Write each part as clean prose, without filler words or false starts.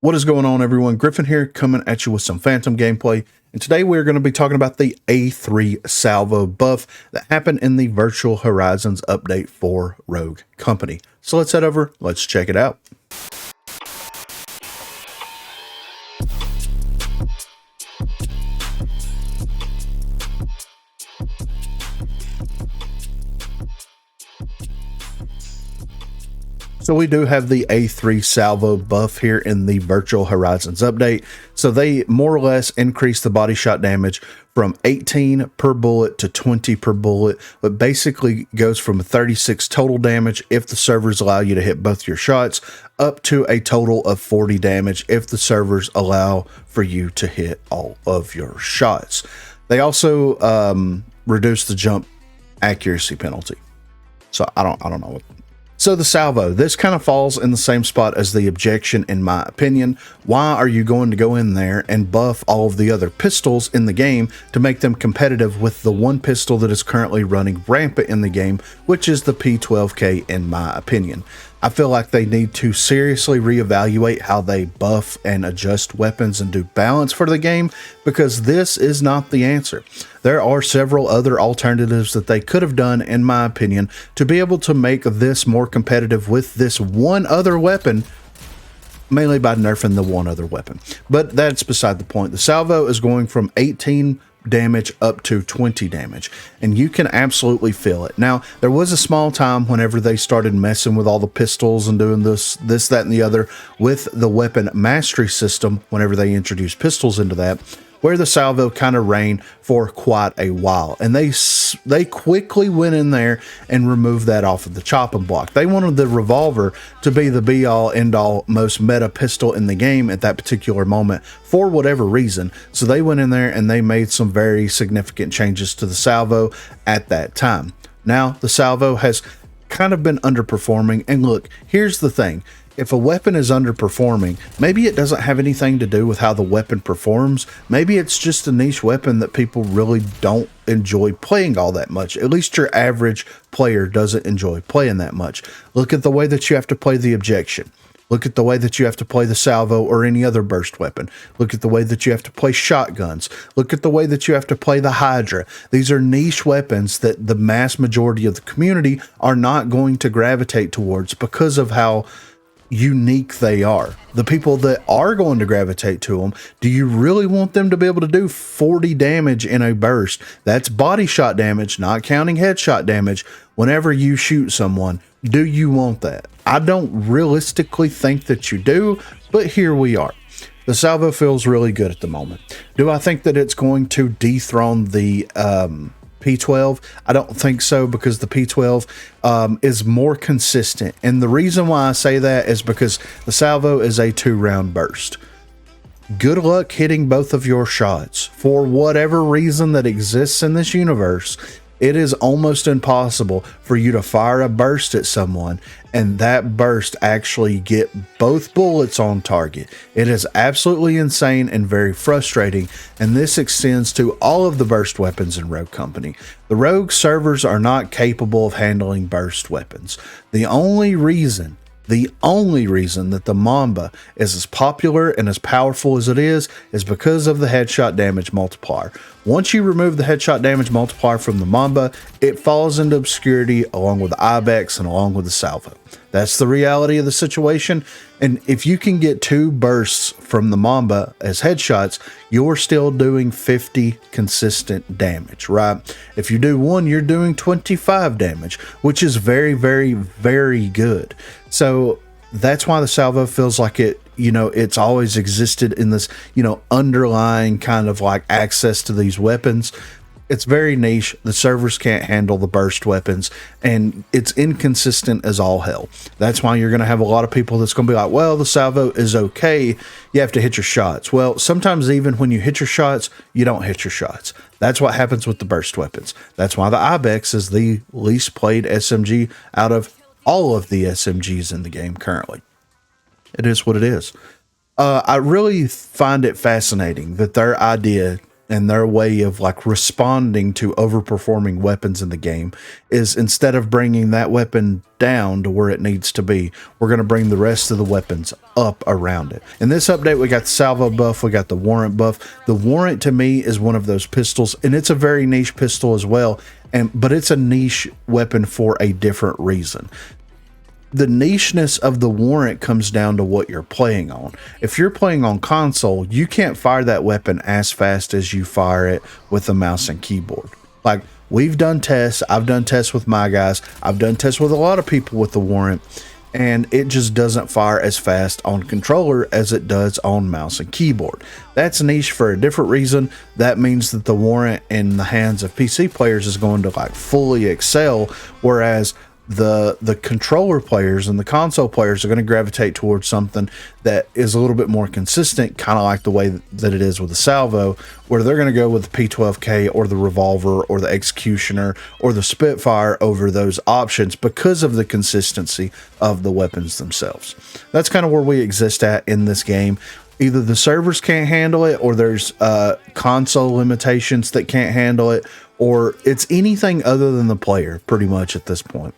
What is going on, everyone? Griffin here, coming at you with some Phantom gameplay. And today we're going to be talking about the A3 Salvo buff that happened in the Virtual Horizons update for Rogue Company. So let's head over, let's check it out. So we do have the A3 Salvo buff here in the Virtual Horizons update. So they more or less increase the body shot damage from 18 per bullet to 20 per bullet, but basically goes from 36 total damage if the servers allow you to hit both your shots, up to a total of 40 damage if the servers allow for you to hit all of your shots. They also reduce the jump accuracy penalty. So I don't know what. So the Salvo, this kind of falls in the same spot as the Objection in my opinion. Why are you going to go in there and buff all of the other pistols in the game to make them competitive with the one pistol that is currently running rampant in the game, which is the P12K in my opinion? I feel like they need to seriously reevaluate how they buff and adjust weapons and do balance for the game, because this is not the answer. There are several other alternatives that they could have done, in my opinion, to be able to make this more competitive with this one other weapon, mainly by nerfing the one other weapon. But that's beside the point. The Salvo is going from 18 damage up to 20 damage, and you can absolutely feel it. Now, there was a small time whenever they started messing with all the pistols and doing this, that, and the other with the weapon mastery system, whenever they introduced pistols into that, where the Salvo kind of reigned for quite a while. And they quickly went in there and removed that off of the chopping block. They wanted the revolver to be the be-all, end-all, most meta pistol in the game at that particular moment for whatever reason. So they went in there and they made some very significant changes to the Salvo at that time. Now, the Salvo has kind of been underperforming. And look, here's the thing. If a weapon is underperforming, maybe it doesn't have anything to do with how the weapon performs. Maybe it's just a niche weapon that people really don't enjoy playing all that much. At least your average player doesn't enjoy playing that much. Look at the way that you have to play the Objection. Look at the way that you have to play the Salvo or any other burst weapon. Look at the way that you have to play shotguns. Look at the way that you have to play the Hydra. These are niche weapons that the mass majority of the community are not going to gravitate towards because of how unique they are. The people that are going to gravitate to them, do you really want them to be able to do 40 damage in a burst? That's body shot damage, not counting headshot damage. Whenever you shoot someone, do you want that? I don't realistically think that you do, but here we are. The Salvo feels really good at the moment. Do I think that it's going to dethrone the P12? I don't think so, because the P12 is more consistent. And the reason why I say that is because the Salvo is a 2-round burst. Good luck hitting both of your shots. For whatever reason that exists in this universe, it is almost impossible for you to fire a burst at someone and that burst actually get both bullets on target. It is absolutely insane and very frustrating, and this extends to all of the burst weapons in Rogue Company. The Rogue servers are not capable of handling burst weapons. The only reason that the Mamba is as popular and as powerful as it is because of the headshot damage multiplier. Once you remove the headshot damage multiplier from the Mamba, it falls into obscurity along with the Ibex and along with the Salvo. That's the reality of the situation. And if you can get 2 bursts from the Mamba as headshots, you're still doing 50 consistent damage, right? If you do 1, you're doing 25 damage, which is very, very, very good. So that's why the Salvo feels like it's always existed in this, underlying kind of like access to these weapons. It's very niche. The servers can't handle the burst weapons, and it's inconsistent as all hell. That's why you're going to have a lot of people that's going to be like, well, the Salvo is okay. You have to hit your shots. Well, sometimes even when you hit your shots, you don't hit your shots. That's what happens with the burst weapons. That's why the Ibex is the least played SMG out of all of the SMGs in the game currently. It is what it is. I really find it fascinating that their idea and their way of like responding to overperforming weapons in the game is, instead of bringing that weapon down to where it needs to be, we're going to bring the rest of the weapons up around it. In this update, we got the salvo buff, we got the warrant buff. The warrant to me is one of those pistols, and it's a very niche pistol as well, but it's a niche weapon for a different reason. The nicheness of the warrant comes down to what you're playing on. If you're playing on console, you can't fire that weapon as fast as you fire it with a mouse and keyboard. Like, we've done tests, I've done tests with my guys, I've done tests with a lot of people with the warrant, and it just doesn't fire as fast on controller as it does on mouse and keyboard. That's niche for a different reason. That means that the warrant in the hands of PC players is going to like fully excel, whereas the controller players and the console players are going to gravitate towards something that is a little bit more consistent, kind of like the way that it is with the salvo, where they're going to go with the P12K or the revolver or the executioner or the Spitfire over those options because of the consistency of the weapons themselves. That's kind of where we exist at in this game. Either the servers can't handle it, or there's console limitations that can't handle it, or it's anything other than the player pretty much at this point.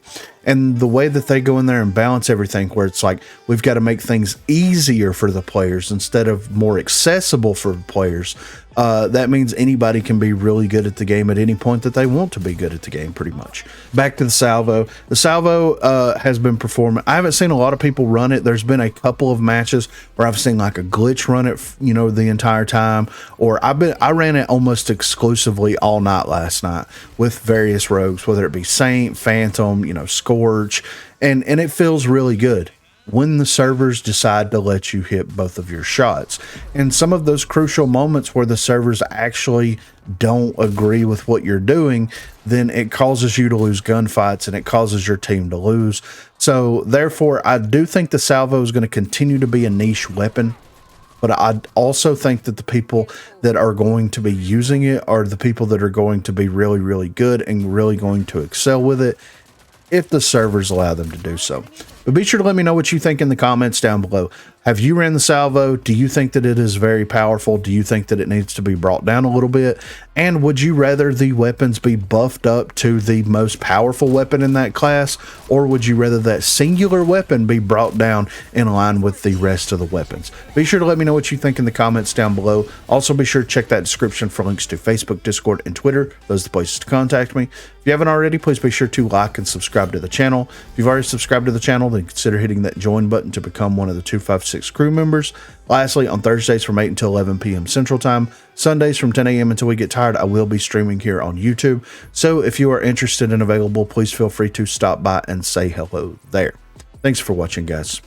And the way that they go in there and balance everything, where it's like, we've got to make things easier for the players instead of more accessible for players. That means anybody can be really good at the game at any point that they want to be good at the game, pretty much. Back to the salvo. The salvo has been performing. I haven't seen a lot of people run it. There's been a couple of matches where I've seen like a glitch run it, you know, the entire time. Or I ran it almost exclusively all night last night with various rogues, whether it be Saint, Phantom, you know, Scourge, and it feels really good when the servers decide to let you hit both of your shots. And some of those crucial moments where the servers actually don't agree with what you're doing, then it causes you to lose gunfights and it causes your team to lose. So therefore, I do think the salvo is going to continue to be a niche weapon, but I also think that the people that are going to be using it are the people that are going to be really, really good and really going to excel with it if the servers allow them to do so. But be sure to let me know what you think in the comments down below. Have you ran the salvo? Do you think that it is very powerful? Do you think that it needs to be brought down a little bit? And would you rather the weapons be buffed up to the most powerful weapon in that class? Or would you rather that singular weapon be brought down in line with the rest of the weapons? Be sure to let me know what you think in the comments down below. Also be sure to check that description for links to Facebook, Discord, and Twitter. Those are the places to contact me. If you haven't already, please be sure to like and subscribe to the channel. If you've already subscribed to the channel, then consider hitting that join button to become one of the 256 crew members. Lastly, on Thursdays from 8 until 11 p.m. Central Time, Sundays from 10 a.m. until we get tired, I will be streaming here on YouTube. So if you are interested and available, please feel free to stop by and say hello there. Thanks for watching, guys.